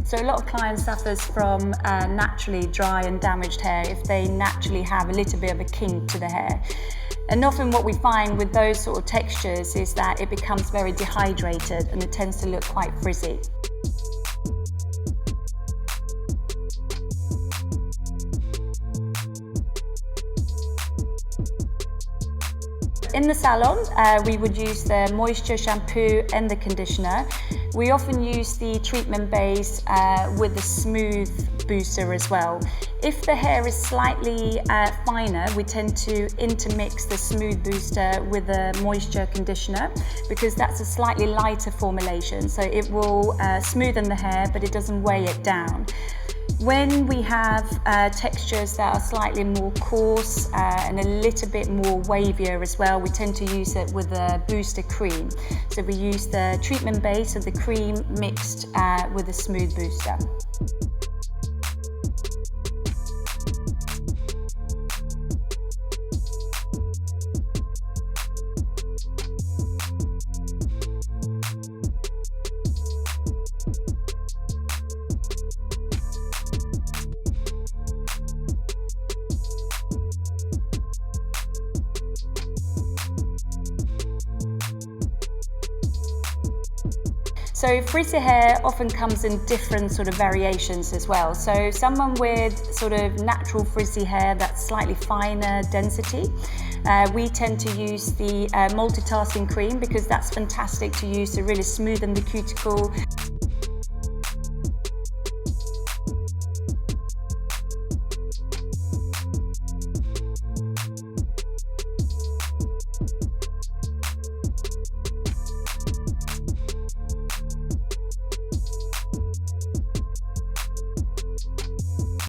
So a lot of clients suffers from naturally dry and damaged hair if they naturally have a little bit of a kink to the hair. And often what we find with those sort of textures is that it becomes very dehydrated and it tends to look quite frizzy. In the salon, we would use the moisture shampoo and the conditioner. We often use the treatment base with the smooth booster as well. If the hair is slightly finer, we tend to intermix the smooth booster with the moisture conditioner because that's a slightly lighter formulation. So it will smoothen the hair, but it doesn't weigh it down. When we have textures that are slightly more coarse and a little bit more wavier as well, we tend to use it with a booster cream. So we use the treatment base of the cream mixed with a smooth booster. So frizzy hair often comes in different sort of variations as well. So someone with sort of natural frizzy hair that's slightly finer density, we tend to use the multitasking cream because that's fantastic to use to really smoothen the cuticle.